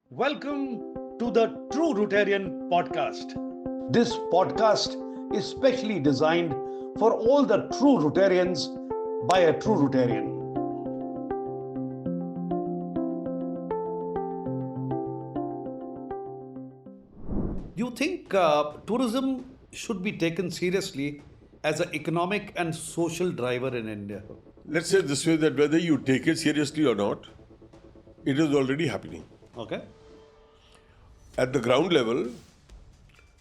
Welcome to the TrueRotarian Podcast. This podcast is specially designed for all the true Rotarians by a true Rotarian. Do you think tourism should be taken seriously as an economic and social driver in India? Let's say this way, that whether you take it seriously or not, it is already happening. Okay. At the ground level,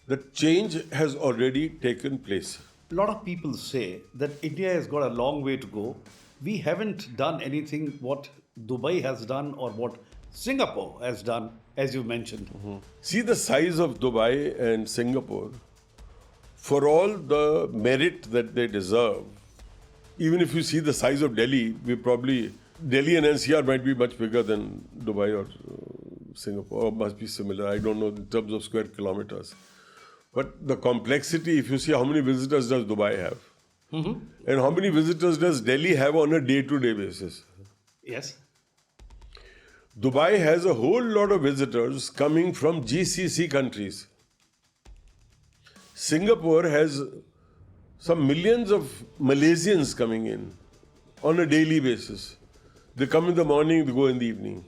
the change has already taken place. A lot of people say that India has got a long way to go. We haven't done anything what Dubai has done or what Singapore has done, as you mentioned. See the size of Dubai and Singapore. For all the merit that they deserve, even if you see the size of Delhi, Delhi and NCR might be much bigger than Dubai or Singapore, or must be similar. I don't know in terms of square kilometers. But the complexity, if you see how many visitors does Dubai have, and how many visitors does Delhi have on a day-to-day basis. Yes. Dubai has a whole lot of visitors coming from GCC countries. Singapore has some millions of Malaysians coming in on a daily basis. They come in the morning, they go in the evening,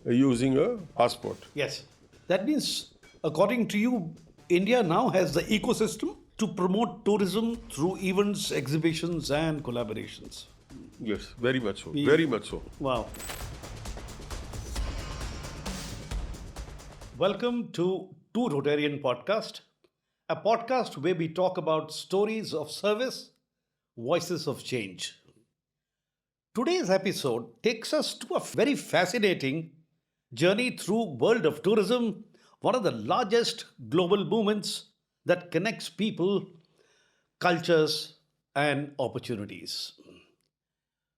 using a passport. Yes. That means, according to you, India now has the ecosystem to promote tourism through events, exhibitions, and collaborations. Yes, very much so. Very much so. Wow. Welcome to TrueRotarian Podcast, a podcast where we talk about stories of service, voices of change. Today's episode takes us to a very fascinating journey through world of tourism, one of the largest global movements that connects people, cultures, and opportunities.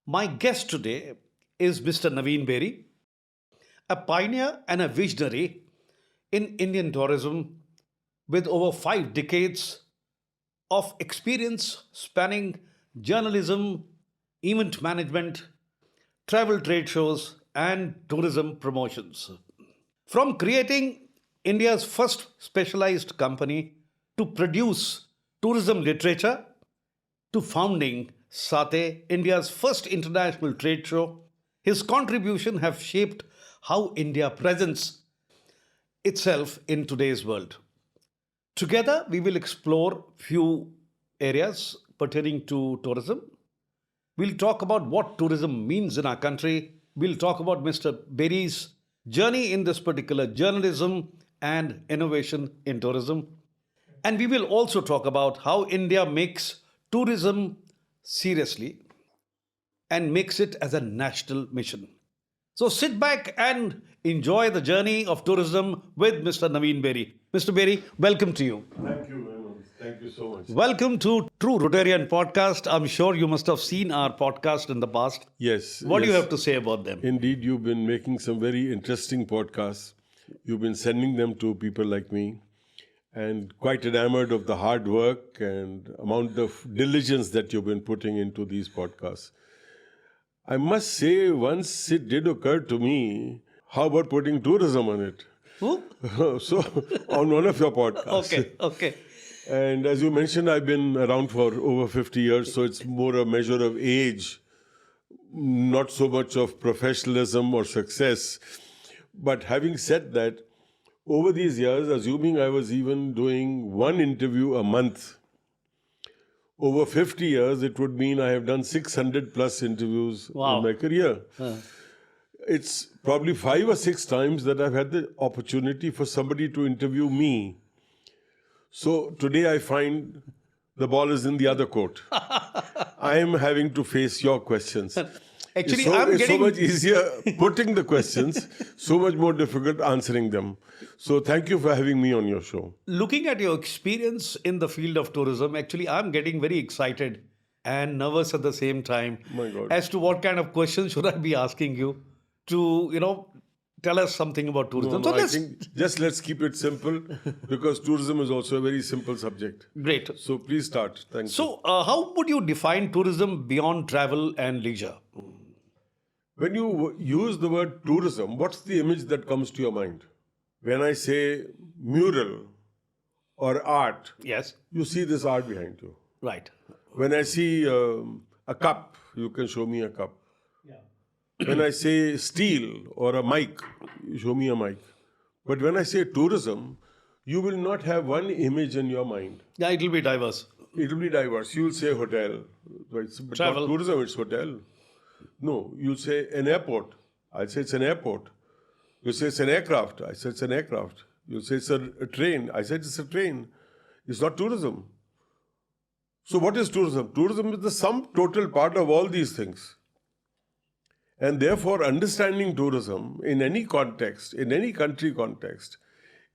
My guest today is Mr. Navin Berry, a pioneer and a visionary in Indian tourism with over 5 decades of experience spanning journalism, event management, travel trade shows, and tourism promotions. From creating India's first specialized company to produce tourism literature, to founding SATTE, India's first international trade show, his contribution have shaped how India presents itself in today's world. Together, we will explore few areas pertaining to tourism. We'll talk about what tourism means in our country. We'll talk about Mr. Berry's journey in this particular journalism and innovation in tourism. And we will also talk about how India makes tourism seriously and makes it as a national mission. So sit back and enjoy the journey of tourism with Mr. Navin Berry. Mr. Berry, welcome to you. Thank you very much. Thank you so much. Welcome to TrueRotarian Podcast. I'm sure you must have seen our podcast in the past. Yes. What do you yes. have to say about them? Indeed, you've been making some very interesting podcasts. You've been sending them to people like me, and quite enamored of the hard work and amount of diligence that you've been putting into these podcasts. I must say, once it did occur to me, how about putting tourism on it? Who? So, on one of your podcasts. Okay. And as you mentioned, I've been around for over 50 years, so it's more a measure of age, not so much of professionalism or success. But having said that, over these years, assuming I was even doing one interview a month, over 50 years, it would mean I have done 600 plus interviews in my career. It's probably 5 or 6 times that I've had the opportunity for somebody to interview me. So today I find the ball is in the other court. I am having to face your questions. Actually, it's so much easier putting the questions, so much more difficult answering them. So thank you for having me on your show. Looking at your experience in the field of tourism, actually, I'm getting very excited and nervous at the same time My God. as to what kind of questions should I be asking you to, tell us something about tourism. No, I think just let's keep it simple because tourism is also a very simple subject. Great. So please start. Thank you. So, how would you define tourism beyond travel and leisure? When you use the word tourism, what's the image that comes to your mind? When I say mural or art, Yes. you see this art behind you. Right. When I see a cup, you can show me a cup. Yeah. When I say steel or a mic, you show me a mic. But when I say tourism, you will not have one image in your mind. Yeah, it will be diverse. It will be diverse. You will say hotel. But Travel. not tourism, it's hotel. No, you say an airport. I say it's an airport. You say it's an aircraft. I say it's an aircraft. You say it's a train. I said it's a train. It's not tourism. So what is tourism? Tourism is the sum total part of all these things. And therefore, understanding tourism in any context, in any country context,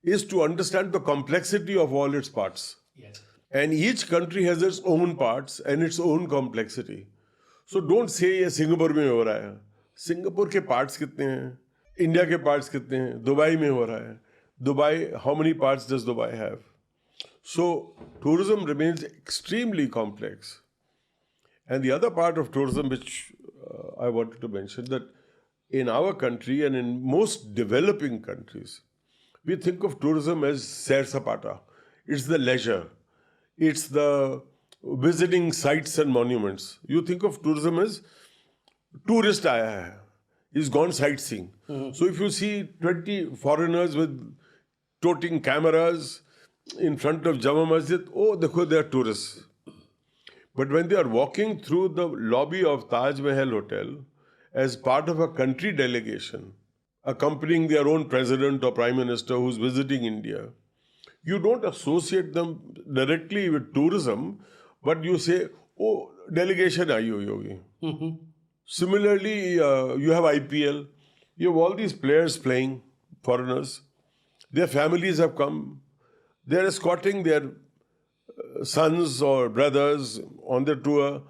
is to understand the complexity of all its parts. Yes. And each country has its own parts and its own complexity. So don't say ये Singapore में हो रहा है. Singapore के parts कितने हैं? India के parts कितने हैं? दुबई में हो रहा है. Dubai, how many parts does Dubai have? So tourism remains extremely complex. And the other part of tourism which I wanted to mention, that in our country and in most developing countries, we think of tourism as sair sapata. It's the leisure. It's the visiting sites and monuments. You think of tourism as tourist aaya hai. He's gone sightseeing. So if you see 20 foreigners with toting cameras in front of Jama Masjid, oh, dekho, they are tourists. But when they are walking through the lobby of Taj Mahal Hotel as part of a country delegation, accompanying their own president or prime minister who's visiting India, you don't associate them directly with tourism, but you say, oh, delegation aayi hui hogi. Similarly, you have IPL, you have all these players playing, foreigners, their families have come, they're escorting their sons or brothers on their tour.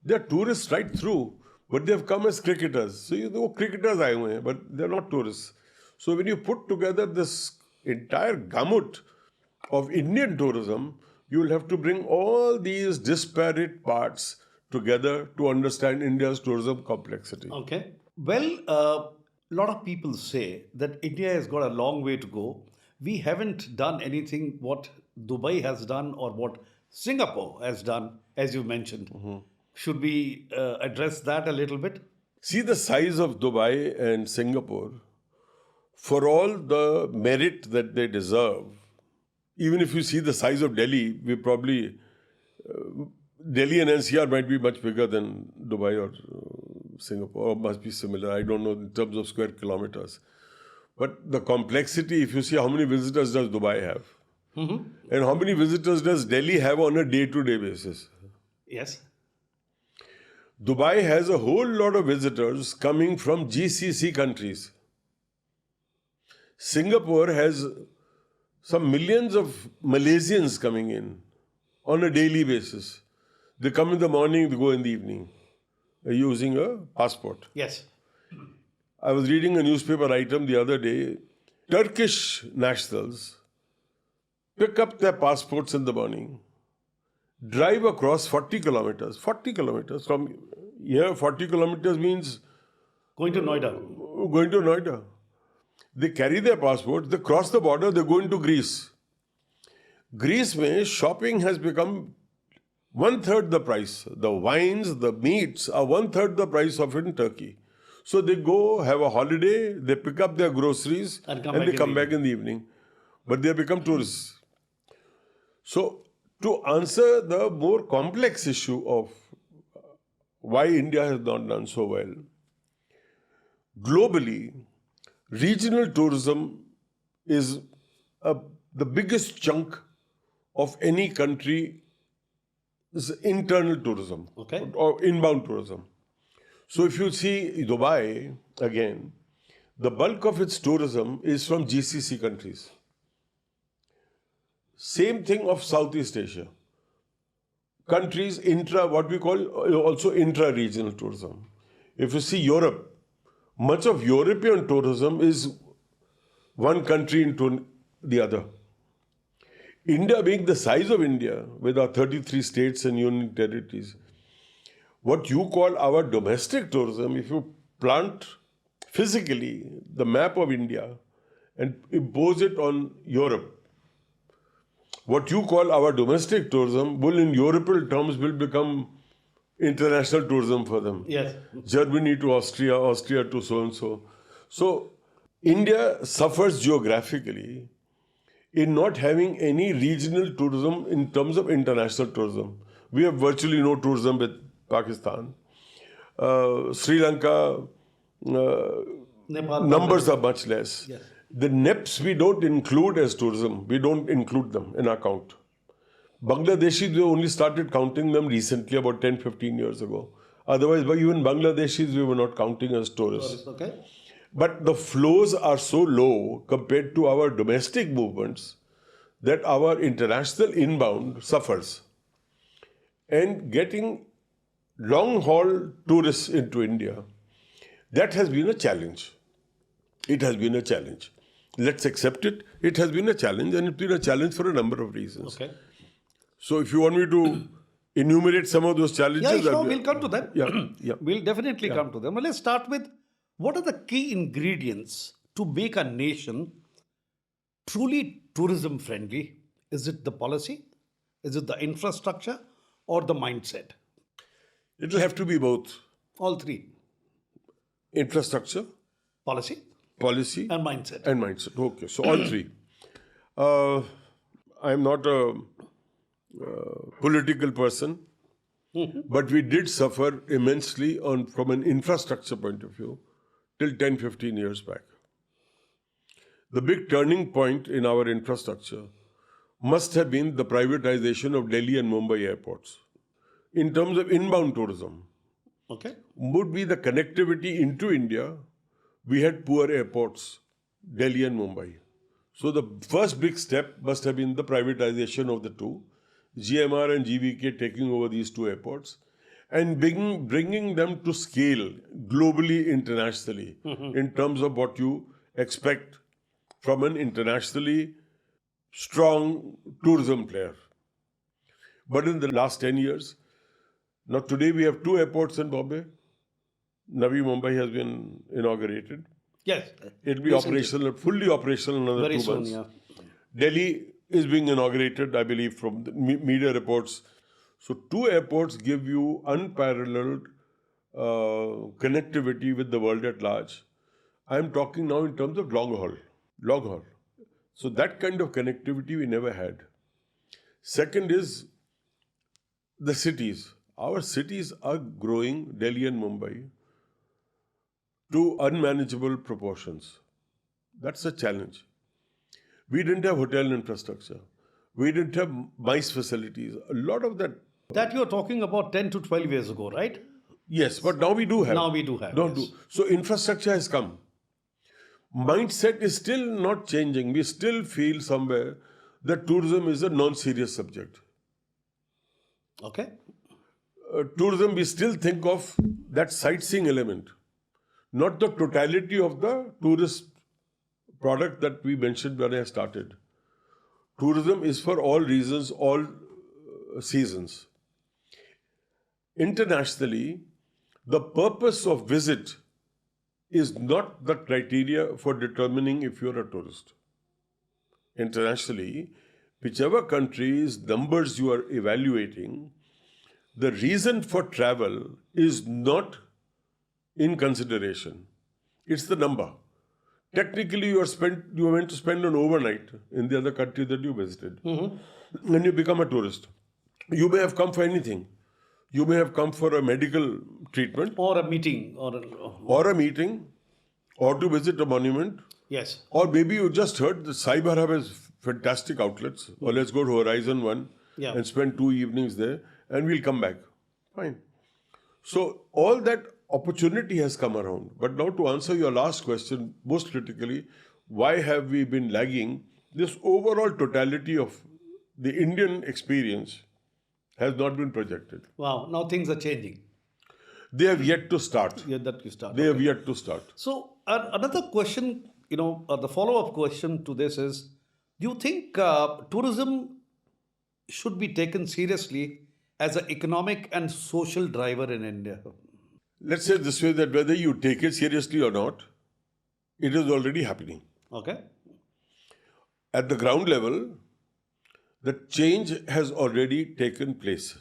They're tourists right through, but they've come as cricketers. So you know, cricketers aaye hue hain, but they're not tourists. So when you put together this entire gamut of Indian tourism, you will have to bring all these disparate parts together to understand India's tourism complexity. Okay. Well, a lot of people say that India has got a long way to go. We haven't done anything what Dubai has done or what Singapore has done, as you mentioned. Should we address that a little bit? See the size of Dubai and Singapore, for all the merit that they deserve. Even if you see the size of Delhi, we probably, Delhi and NCR might be much bigger than Dubai or Singapore, or must be similar. I don't know in terms of square kilometers. But the complexity, if you see how many visitors does Dubai have, and how many visitors does Delhi have on a day-to-day basis? Yes. Dubai has a whole lot of visitors coming from GCC countries. Singapore has some millions of Malaysians coming in on a daily basis. They come in the morning, they go in the evening, using a passport. Yes. I was reading a newspaper item the other day. Turkish nationals pick up their passports in the morning, drive across 40 kilometers. 40 kilometers from here, 40 kilometers means Going to Noida. going to Noida. They carry their passports, they cross the border, they go into Greece. Greece mein shopping has become 1/3 the price. The wines, the meats are 1/3 the price of in Turkey. So they go, have a holiday, they pick up their groceries And come and back they in come the back in the evening. But they have become tourists. So to answer the more complex issue of why India has not done so well, globally, regional tourism is the biggest chunk of any country's internal tourism, Okay. or inbound tourism. So if you see Dubai, again, the bulk of its tourism is from GCC countries. Same thing of Southeast Asia. Countries what we call also intra-regional tourism. If you see Europe, much of European tourism is one country into the other. India being the size of India, with our 33 states and union territories, what you call our domestic tourism, if you plant physically the map of India and impose it on Europe, what you call our domestic tourism will in European terms will become international tourism for them. Yes. Germany to Austria, Austria to so-and-so. So India suffers geographically in not having any regional tourism in terms of international tourism. We have virtually no tourism with Pakistan. Sri Lanka, Nepal, numbers are much less. Yes. The NEPs we don't include as tourism. We don't include them in our count. Bangladeshis, we only started counting them recently, about 10, 15 years ago. Otherwise, even Bangladeshis, we were not counting as tourists. Okay. But the flows are so low compared to our domestic movements that our international inbound suffers. And getting long-haul tourists into India, that has been a challenge. It has been a challenge. Let's accept it. It has been a challenge, and it's been a challenge for a number of reasons. Okay. So if you want me to enumerate some of those challenges... Yeah, sure, we'll come to them. Yeah. We'll definitely come to them. But let's start with, what are the key ingredients to make a nation truly tourism friendly? Is it the policy? Is it the infrastructure? Or the mindset? It'll have to be both. All three. Infrastructure, Policy policy, and mindset. and mindset. Okay, so all three. I'm not a political person, but we did suffer immensely from an infrastructure point of view till 10, 15 years back. The big turning point in our infrastructure must have been the privatization of Delhi and Mumbai airports. In terms of inbound tourism, Okay. would be the connectivity into India. We had poor airports, Delhi and Mumbai. So the first big step must have been the privatization of the two, GMR and GVK taking over these two airports and bringing them to scale globally, internationally, in terms of what you expect from an internationally strong tourism player. But in the last 10 years, now today we have two airports in Bombay. Navi Mumbai has been inaugurated. Yes. It will be Recently. fully operational in another Very 2 soon, months. yeah. Delhi is being inaugurated, I believe, from the media reports. So two airports give you unparalleled connectivity with the world at large. I am talking now in terms of long haul. So that kind of connectivity we never had. Second is the cities. Our cities are growing, Delhi and Mumbai, to unmanageable proportions. That's a challenge. We didn't have hotel infrastructure. We didn't have MICE facilities. A lot of that. That you're talking about 10 to 12 years ago, right? Yes, but now we do have. Now we do have. Now yes. So infrastructure has come. Mindset is still not changing. We still feel somewhere that tourism is a non-serious subject. Okay. Tourism, we still think of that sightseeing element, not the totality of the tourist product that we mentioned when I started. Tourism is for all reasons, all seasons. Internationally, the purpose of visit is not the criteria for determining if you're a tourist. Internationally, whichever country's numbers you are evaluating, the reason for travel is not in consideration. It's the number. Technically, you are meant to spend an overnight in the other country that you visited. When you become a tourist, you may have come for anything. You may have come for a medical treatment, Or a meeting. or a meeting, or to visit a monument, Yes. or maybe you just heard that Sai Bharab has fantastic outlets, or let's go to Horizon 1 Yeah. and spend 2 evenings there, and we'll come back. Fine. So all that opportunity has come around. But now to answer your last question, most critically, why have we been lagging? This overall totality of the Indian experience has not been projected. Wow. Now things are changing. They have yet to start. Yeah, that you start. They have yet to start. So another question, the follow-up question to this is, do you think tourism should be taken seriously as an economic and social driver in India? let's say this way, that whether you take it seriously or not, it is already happening. Okay. At the ground level, the change has already taken place.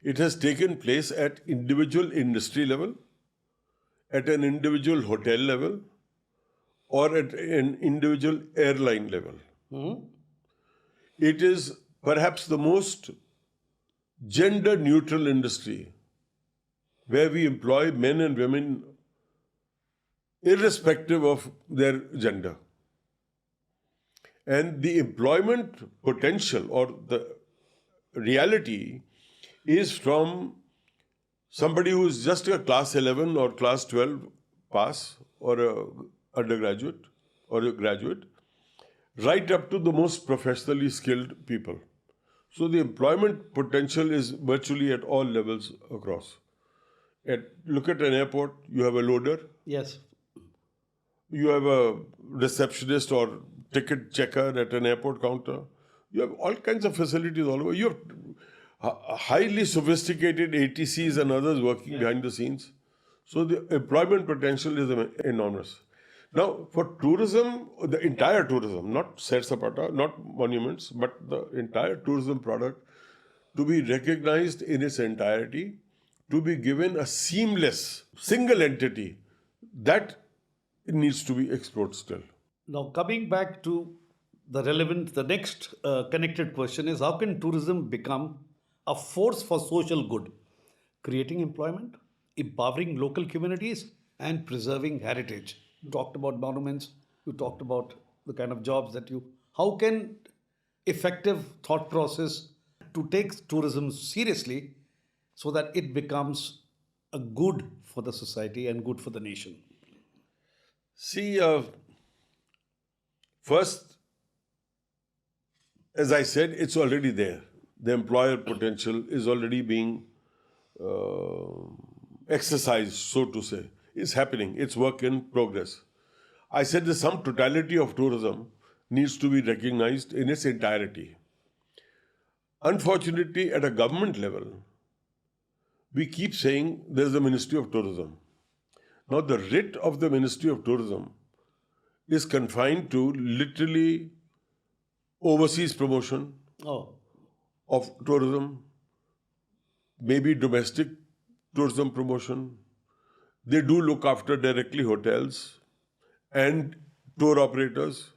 It has taken place at individual industry level, at an individual hotel level, or at an individual airline level. It is perhaps the most gender neutral industry, where we employ men and women irrespective of their gender. And the employment potential or the reality is from somebody who's just a class 11 or class 12 pass, or a undergraduate or a graduate, right up to the most professionally skilled people. So the employment potential is virtually at all levels across. Look at an airport, you have a loader, Yes. you have a receptionist or ticket checker at an airport counter. You have all kinds of facilities all over. You have highly sophisticated ATCs and others working behind the scenes. So the employment potential is enormous. Now, for tourism, the entire tourism, not Sair Sapata, not monuments, but the entire tourism product, to be recognized in its entirety, to be given a seamless single entity, that needs to be explored still. Now, coming back to the next connected question is, how can tourism become a force for social good, creating employment, empowering local communities, and preserving heritage? You talked about monuments, you talked about the kind of jobs how can effective thought process to take tourism seriously so that it becomes a good for the society and good for the nation? See, first, as I said, it's already there. The employer potential is already being exercised, so to say. It's happening. It's work in progress. I said the sum totality of tourism needs to be recognized in its entirety. Unfortunately, at a government level, we keep saying there's the Ministry of Tourism. Now, the writ of the Ministry of Tourism is confined to literally overseas promotion of tourism, maybe domestic tourism promotion. They do look after directly hotels and tour operators.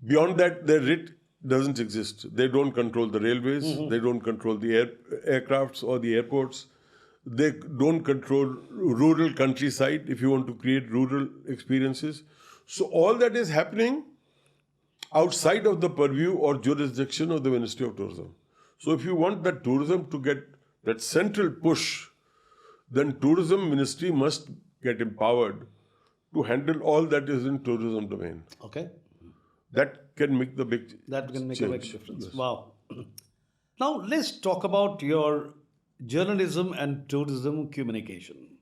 Beyond that, their writ doesn't exist. They don't control the railways, they don't control the aircrafts or the airports. They don't control rural countryside if you want to create rural experiences. So all that is happening outside of the purview or jurisdiction of the Ministry of Tourism. So if you want that tourism to get that central push, then Tourism Ministry must get empowered to handle all that is in tourism domain. Okay. That can make the big That can make change. a big difference. Yes. Wow. Now, let's talk about your journalism and tourism communication.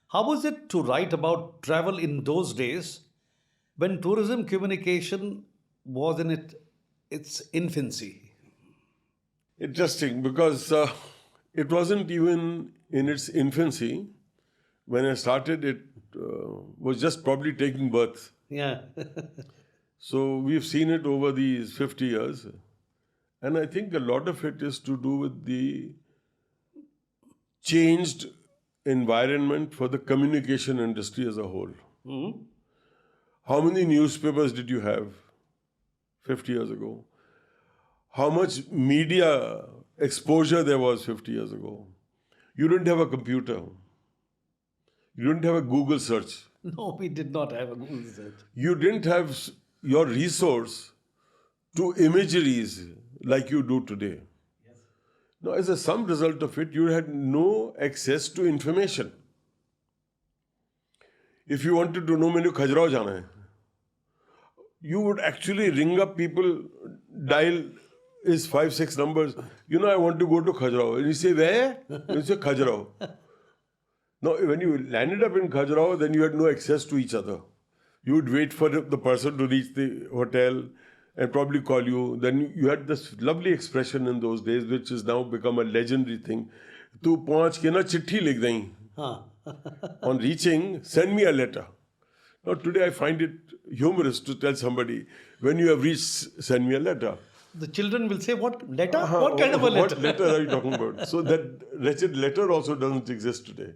How was it to write about travel in those days when tourism communication was in its infancy? Interesting, because it wasn't even in its infancy. When I started, it was just probably taking birth. Yeah. So we've seen it over these 50 years. And I think a lot of it is to do with the changed environment for the communication industry as a whole. Mm-hmm. How many newspapers did you have 50 years ago? How much media exposure there was 50 years ago? You didn't have a computer. You didn't have a Google search. No, we did not have a Google search. You didn't have your resource to imageries like you do today. Yes. Now, as a sum result of it, you had no access to information. If you wanted to know when you Khajuraho jana hai, you would actually ring up people, dial his 5-6 numbers. You know, I want to go to Khajuraho. And you say, where? You say, Khajuraho. Now, when you landed up in Khajuraho, then you had no access to each other. You would wait for the person to reach the hotel and probably call you. Then you had this lovely expression in those days, which has now become a legendary thing. तू पहुंच के ना चिट्ठी लिख दें. On reaching, send me a letter. Now today I find it humorous to tell somebody, when you have reached, send me a letter. The children will say, what letter? What kind of a letter? What letter are you talking about? So that wretched letter also doesn't exist today.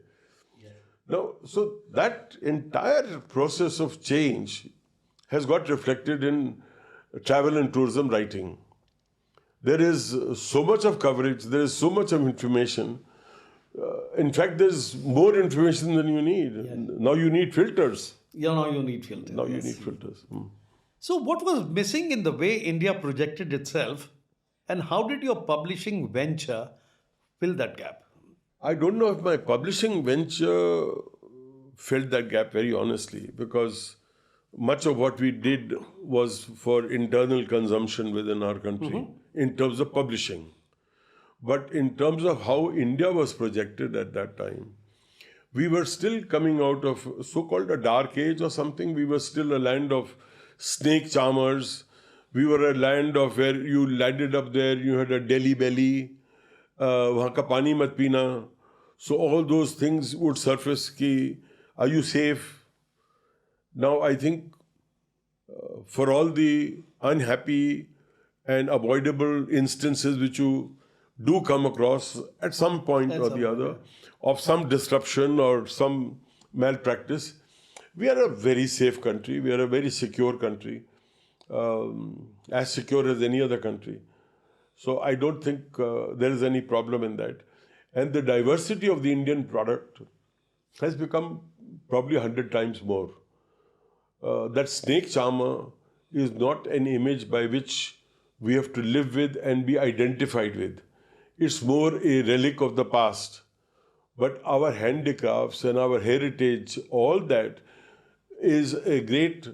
Now, so that entire process of change has got reflected in travel and tourism writing. There is so much of coverage, there is so much of information. In fact, there's more information than you need. Now you need filters. Yeah, now you need filters. Now you need filters. So what was missing in the way India projected itself, and how did your publishing venture fill that gap? I don't know if my publishing venture filled that gap, very honestly, because much of what we did was for internal consumption within our country in terms of publishing. But in terms of how India was projected at that time, we were still coming out of so-called a dark age or something. We were still a land of snake charmers. We were a land of where you landed up there, you had a Delhi belly, wahan ka pani mat peena. So all those things would surface ki, are you safe? Now I think for all the unhappy and avoidable instances which you do come across at some point or the other, of some disruption or some malpractice, we are a very safe country. We are a very secure country, as secure as any other country. So I don't think there is any problem in that. And the diversity of the Indian product has become probably 100 times more. That snake charmer is not an image by which we have to live with and be identified with. It's more a relic of the past. But our handicrafts and our heritage, all that is a great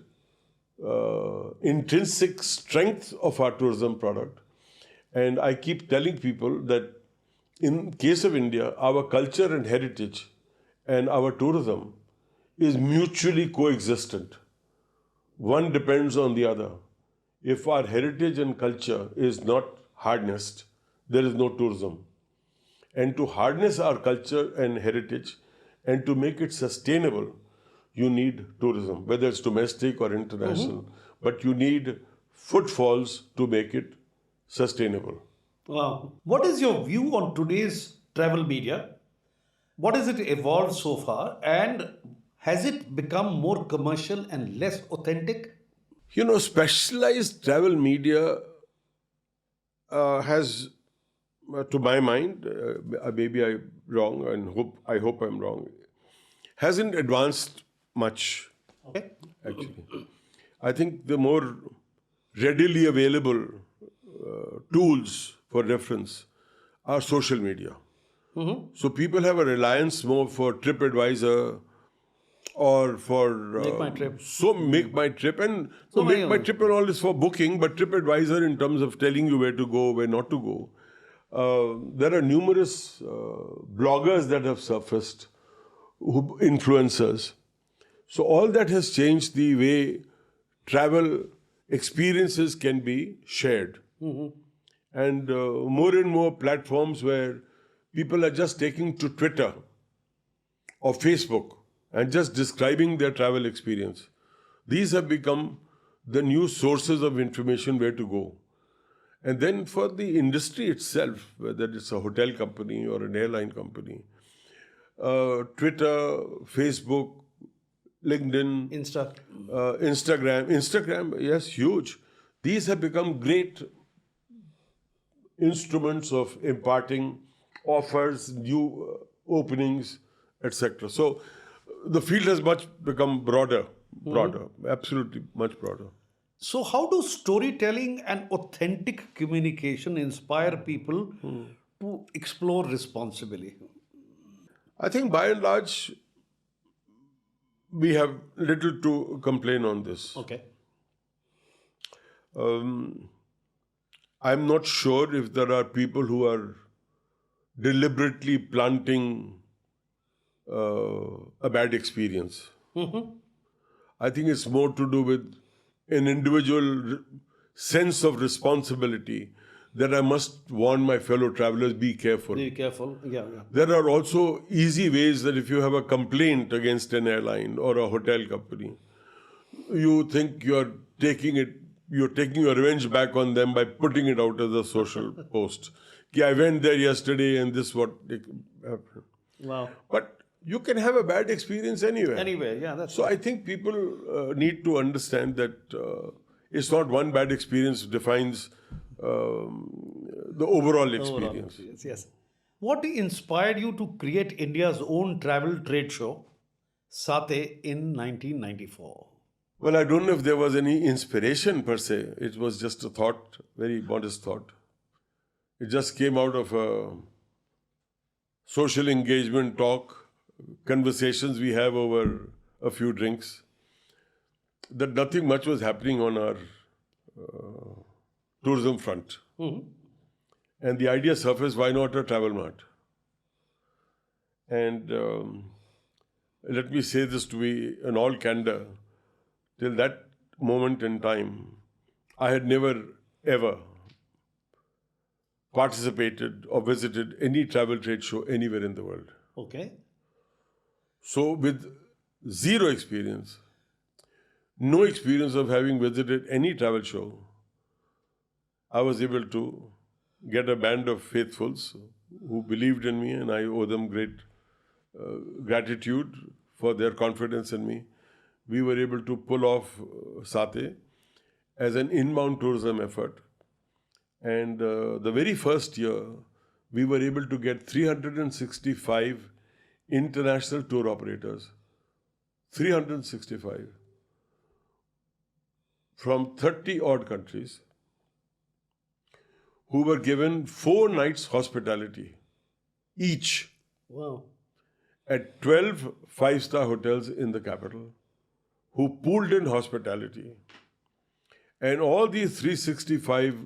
intrinsic strength of our tourism product. And I keep telling people that in case of India, our culture and heritage and our tourism is mutually coexistent. One depends on the other. If our heritage and culture is not harnessed, there is no tourism. And to harness our culture and heritage and to make it sustainable, you need tourism, whether it's domestic or international. But you need footfalls to make it sustainable. Wow. What is your view on today's travel media? What has it evolved so far? And has it become more commercial and less authentic? You know, specialized travel media has, to my mind, maybe I'm wrong and I hope I'm wrong, hasn't advanced much, Okay. actually. I think the more readily available tools for reference are social media. So people have a reliance more for TripAdvisor or for Make My Trip. So Make My Trip, and So many Make of My them. Trip and all is for booking, but TripAdvisor in terms of telling you where to go, where not to go. There are numerous bloggers that have surfaced, influencers. So all that has changed the way travel experiences can be shared. And more platforms where people are just taking to Twitter or Facebook and just describing their travel experience. These have become the new sources of information where to go. And then for the industry itself, whether it's a hotel company or an airline company, Twitter, Facebook, LinkedIn, Instagram, yes, huge. These have become great instruments of imparting offers, new openings, etc. So the field has become broader, absolutely much broader. So, how do storytelling and authentic communication inspire people to explore responsibly? I think by and large, we have little to complain on this. Okay. I'm not sure if there are people who are deliberately planting a bad experience. I think it's more to do with an individual sense of responsibility that I must warn my fellow travelers, be careful. Be careful. Yeah. There are also easy ways that if you have a complaint against an airline or a hotel company, you think you're taking your revenge back on them by putting it out as a social post. I went there yesterday and this what happened. Wow. But you can have a bad experience anywhere. Anyway, yeah, that's So I think people need to understand that it's not one bad experience defines the overall experience. Yes. What inspired you to create India's own travel trade show, SATTE, in 1994? Well, I don't know if there was any inspiration per se. It was just a thought, very modest thought. It just came out of a social engagement talk, conversations we have over a few drinks, that nothing much was happening on our tourism front. And the idea surfaced, why not a travel mart? And let me say this to be in all candor, till that moment in time, I had never ever participated or visited any travel trade show anywhere in the world. Okay. So with zero experience, no experience of having visited any travel show, I was able to get a band of faithfuls who believed in me, and I owe them great gratitude for their confidence in me. We were able to pull off SATTE as an inbound tourism effort. And the very first year, we were able to get 365 international tour operators, 365 from 30 odd countries, who were given 4 nights hospitality each. Wow. At 12 5-star hotels in the capital, who pooled in hospitality. And all these 365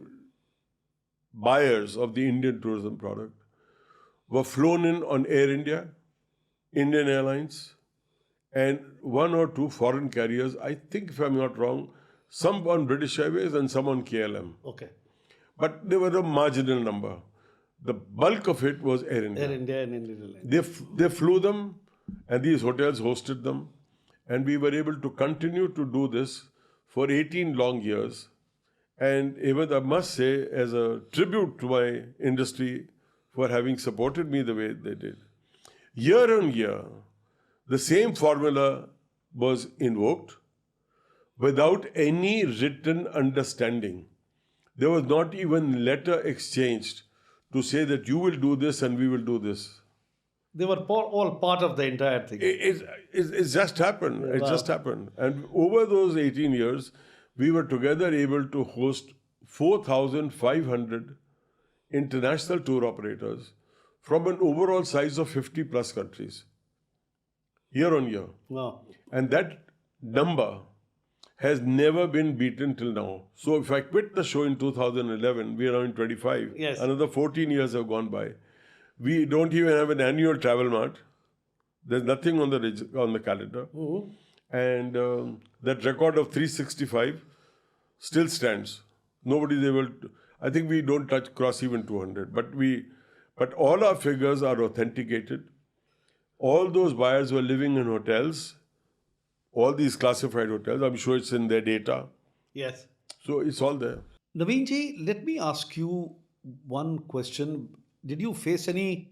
buyers of the Indian tourism product were flown in on Air India, Indian Airlines, and 1 or 2 foreign carriers, I think if I'm not wrong, some on British Airways and some on KLM. Okay. But they were a marginal number. The bulk of it was Air India. Air India and Indian Airlines. They flew them, and these hotels hosted them, and we were able to continue to do this for 18 long years. And even I must say, as a tribute to my industry for having supported me the way they did, year on year, the same formula was invoked without any written understanding. There was not even letter exchanged to say that you will do this and we will do this. They were all part of the entire thing. It just happened. It just happened. And over those 18 years, we were together able to host 4,500 international tour operators from an overall size of 50 plus countries, year on year. Wow. And that number has never been beaten till now. So if I quit the show in 2011, we are now in 25. Yes. Another 14 years have gone by. We don't even have an annual travel mart. There's nothing on the calendar. And that record of 365 still stands. Nobody's able to, I think we don't cross even 200. But all our figures are authenticated. All those buyers were living in hotels, all these classified hotels. I'm sure it's in their data. Yes. So it's all there. Navinji, let me ask you one question. Did you face any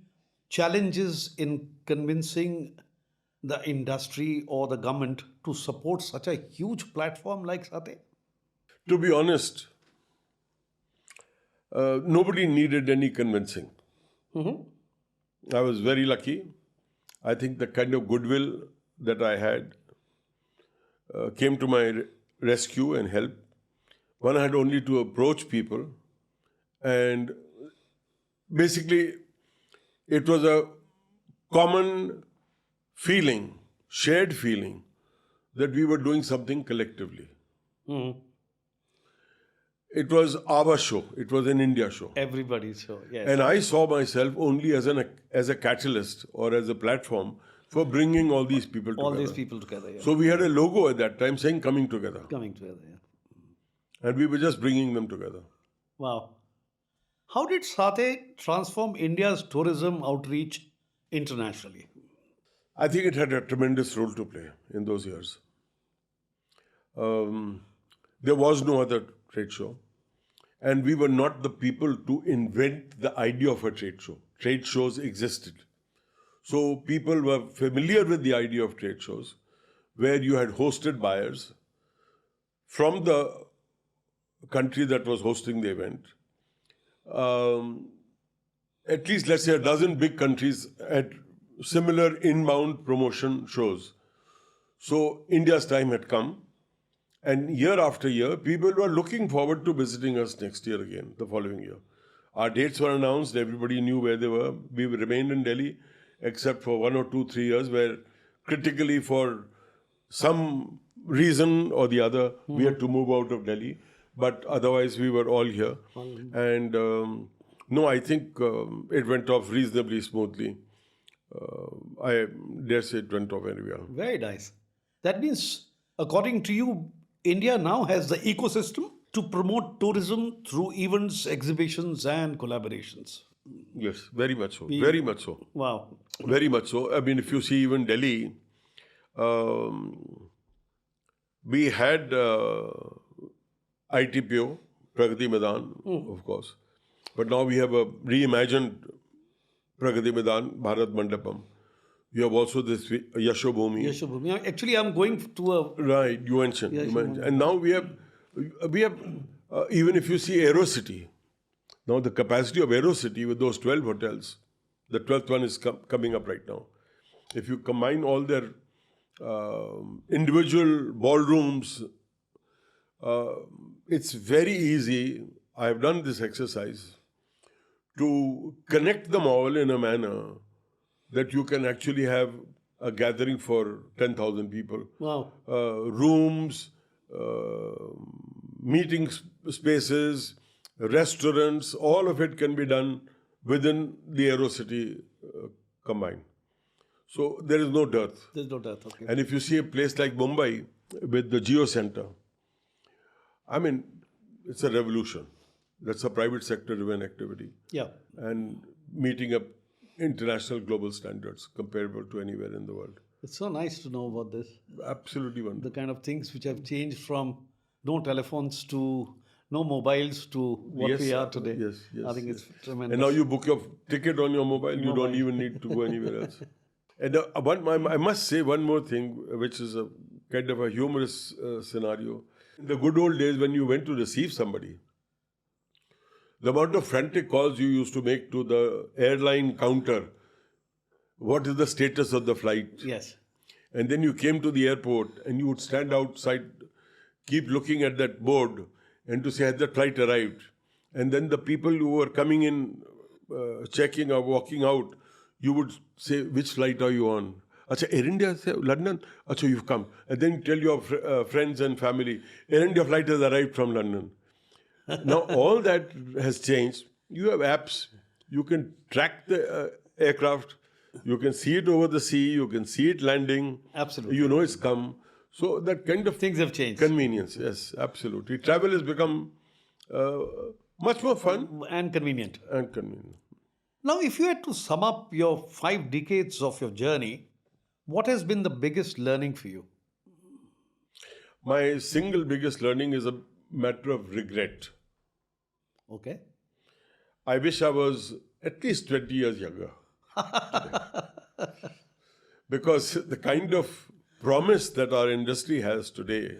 challenges in convincing the industry or the government to support such a huge platform like SATTE? To be honest, nobody needed any convincing. I was very lucky. I think the kind of goodwill that I had came to my rescue and help. One had only to approach people, and basically it was a common feeling, shared feeling, that we were doing something collectively. It was our show. It was an India show. Everybody's show, yes. And I saw myself only as a catalyst or as a platform for bringing all these people together. All these people together, yeah. So we had a logo at that time saying coming together. Coming together, yeah. And we were just bringing them together. Wow. How did SATTE transform India's tourism outreach internationally? I think it had a tremendous role to play in those years. There was no other trade show, and we were not the people to invent the idea of a trade show. Trade shows existed. So people were familiar with the idea of trade shows, where you had hosted buyers from the country that was hosting the event. At least, let's say, a dozen big countries had similar inbound promotion shows. So India's time had come, and year after year, people were looking forward to visiting us next year again, the following year. Our dates were announced, everybody knew where they were. We remained in Delhi, except for 1 or 2, 3 years, where critically for some reason or the other, we had to move out of Delhi. But otherwise, we were all here. And no, I think it went off reasonably smoothly. I dare say it went off very well. Very nice. That means, according to you, India now has the ecosystem to promote tourism through events, exhibitions, and collaborations. Yes, very much so. Very much so. Wow. Very much so. I mean, if you see even Delhi, we had ITPO, Pragati Maidan, of course. But now we have a reimagined Pragati Maidan, Bharat Mandapam. We have also this Yashobhumi. Yashobhumi. Actually, I'm going to a... Right, you mentioned. And now we have even if you see Aero City, now the capacity of Aero City with those 12 hotels, the 12th one is coming up right now. If you combine all their individual ballrooms, it's very easy. I have done this exercise to connect them all in a manner that you can actually have a gathering for 10,000 people. Wow. Rooms, meeting spaces, restaurants, all of it can be done within the Aero City combined. So there is no dearth. There's no dearth, okay. And if you see a place like Mumbai with the Geo Center, I mean, it's a revolution. That's a private sector driven activity. Yeah. And meeting up international global standards comparable to anywhere in the world. It's so nice to know about this. Absolutely The wonderful. kind of things which have changed from no telephones to no mobiles to what Yes, we are today. yes, yes, I think yes. it's tremendous. And now you book your ticket on your mobile, you don't even need to go anywhere else. And I must say one more thing, which is a kind of a humorous scenario. In the good old days when you went to receive somebody, the amount of frantic calls you used to make to the airline counter, what is the status of the flight? Yes. And then you came to the airport and you would stand outside, keep looking at that board and to say, has that flight arrived? And then the people who were coming in, checking or walking out, you would say, which flight are you on? Acha, Air India, London? Acha, you've come. And then you tell your friends and family, Air India flight has arrived from London. Now, all that has changed. You have apps. You can track the aircraft. You can see it over the sea. You can see it landing. Absolutely. You know it's come. So that kind of Things have changed. convenience, yes, absolutely. Travel has become much more fun And convenient. and convenient. Now, if you had to sum up your 5 decades of your journey, what has been the biggest learning for you? My single biggest learning is a matter of regret. Okay. I wish I was at least 20 years younger. Because the kind of promise that our industry has today,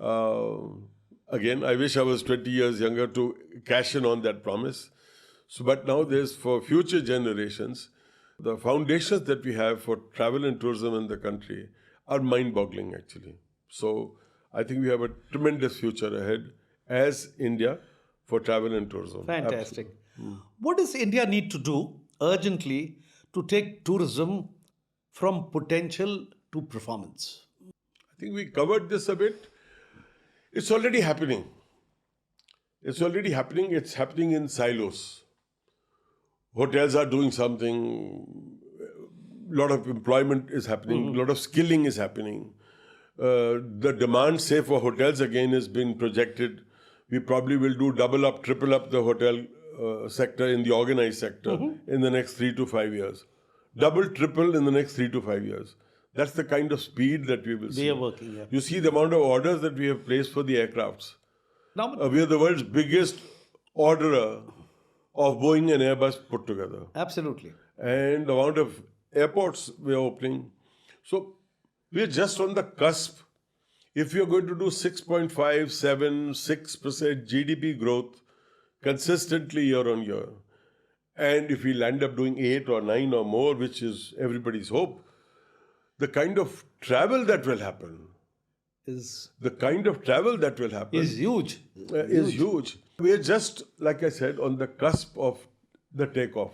again, I wish I was 20 years younger to cash in on that promise. So, but now there's for future generations, the foundations that we have for travel and tourism in the country are mind-boggling actually. So I think we have a tremendous future ahead as India for travel and tourism. Fantastic. What does India need to do urgently to take tourism from potential to performance? I think we covered this a bit. It's already happening. It's already happening. It's happening in silos. Hotels are doing something. A lot of employment is happening. A lot of skilling is happening. The demand, say, for hotels again has been projected. We probably will do double up, triple up the hotel sector, in the organized sector, in the next 3 to 5 years. Double, triple in the next 3 to 5 years. That's the kind of speed that we will see. They are working, yeah. You see the amount of orders that we have placed for the aircrafts. Now, We are the world's biggest orderer of Boeing and Airbus put together. absolutely. And the amount of airports we are opening. So we are just on the cusp. If we are going to do 6.5, 7, 6% GDP growth consistently year on year, and if we'll end up doing 8 or 9 or more, which is everybody's hope, the kind of travel that will happen, Is is huge. huge. We are just, like I said, on the cusp of the takeoff.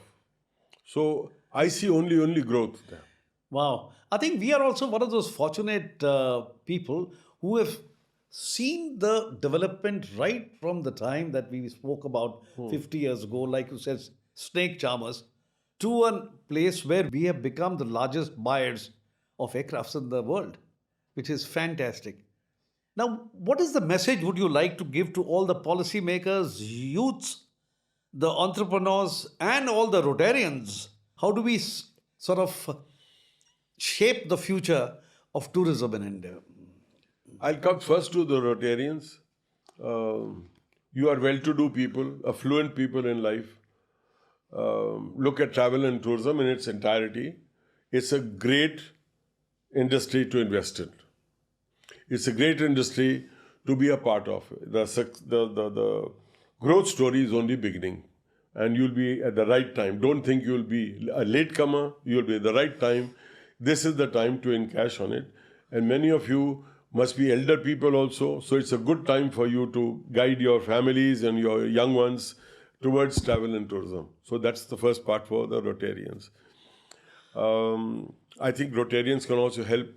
So I see only growth there. Wow. I think we are also one of those fortunate people who have seen the development right from the time that we spoke about 50 years ago, like you said, snake charmers, to a place where we have become the largest buyers of aircrafts in the world, which is fantastic. Now, what is the message would you like to give to all the policymakers, youths, the entrepreneurs, and all the Rotarians? How do we sort of shape the future of tourism in India? I'll come first to the Rotarians. You are well-to-do people, affluent people in life. Look at travel and tourism in its entirety. It's a great industry to invest in. It's a great industry to be a part of. The growth story is only beginning, and you'll be at the right time. Don't think you'll be a latecomer. You'll be at the right time. This is the time to encash on it. And many of you must be elder people also. So it's a good time for you to guide your families and your young ones towards travel and tourism. So that's the first part for the Rotarians. I think Rotarians can also help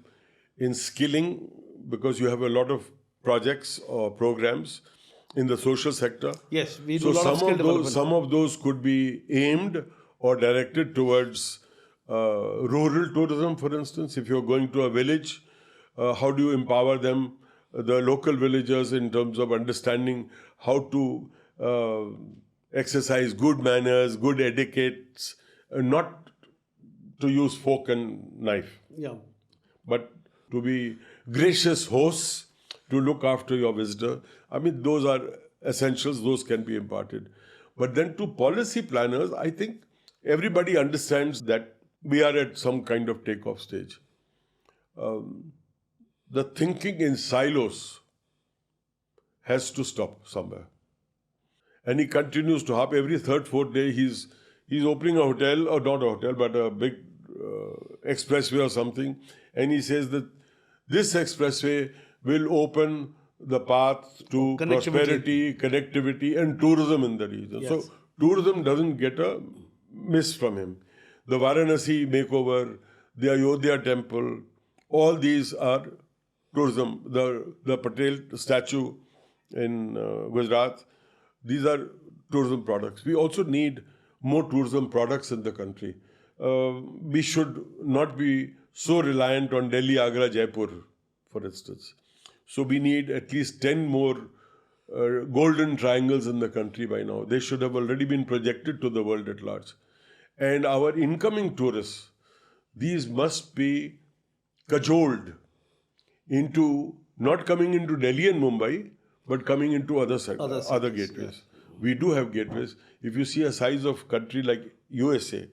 in skilling, because you have a lot of projects or programs in the social sector. Yes, we do So a lot of skill development. some of those could be aimed or directed towards rural tourism, for instance. If you're going to a village, how do you empower them, the local villagers, in terms of understanding how to exercise good manners, good etiquettes, not to use fork and knife, Yeah. but to be gracious hosts, to look after your visitor. I mean, those are essentials, those can be imparted. But then to policy planners, I think everybody understands that we are at some kind of takeoff stage. The thinking in silos has to stop somewhere. And he continues to harp every third, fourth day. He's opening a hotel, or not a hotel, but a big expressway or something. And he says that this expressway will open the path to prosperity, connectivity, and tourism in the region. Yes. So tourism doesn't get a miss from him. The Varanasi makeover, the Ayodhya temple, all these are tourism. The Patel statue in Gujarat, these are tourism products. We also need more tourism products in the country. We should not be so reliant on Delhi, Agra, Jaipur, for instance. So we need at least 10 more golden triangles in the country by now. They should have already been projected to the world at large. And our incoming tourists, these must be cajoled into not coming into Delhi and Mumbai, but coming into other gateways. We do have gateways. If you see a size of country like USA,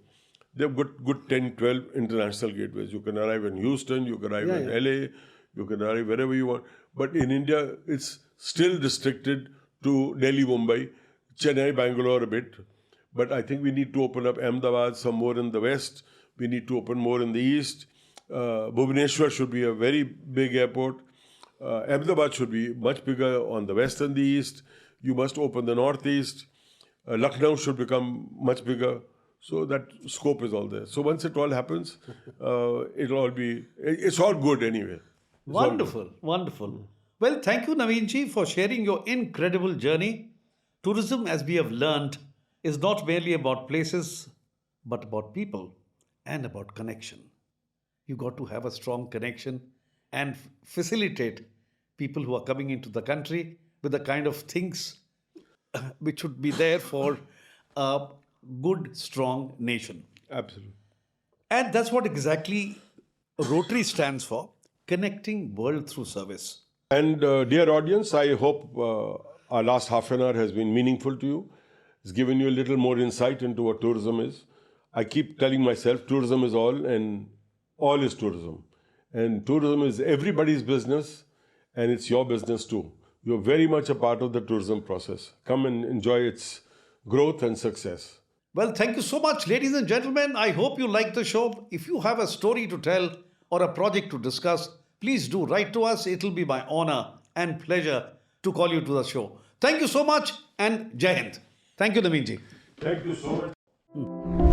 they've got good 10, 12 international gateways. You can arrive in Houston, you can arrive in LA, you can arrive wherever you want. But in India, it's still restricted to Delhi, Mumbai, Chennai, Bangalore a bit. But I think we need to open up Ahmedabad some more in the west. We need to open more in the east. Bhubaneswar should be a very big airport. Ahmedabad should be much bigger on the west and the east. You must open the northeast. Lucknow should become much bigger. So that scope is all there. So once it all happens, it's all good anyway. Wonderful, wonderful. Well, thank you, Navin ji, for sharing your incredible journey. Tourism, as we have learned, is not merely about places, but about people and about connection. You got to have a strong connection and facilitate people who are coming into the country with the kind of things which should be there for a good, strong nation. Absolutely. And that's what exactly Rotary stands for, connecting world through service. And dear audience, I hope our last half an hour has been meaningful to you. It's given you a little more insight into what tourism is. I keep telling myself tourism is all and all is tourism. And tourism is everybody's business and it's your business too. You're very much a part of the tourism process. Come and enjoy its growth and success. Well, thank you so much, ladies and gentlemen. I hope you liked the show. If you have a story to tell or a project to discuss, please do write to us. It'll be my honor and pleasure to call you to the show. Thank you so much and Jai Hind. Thank you, Navin ji. Thank you so much.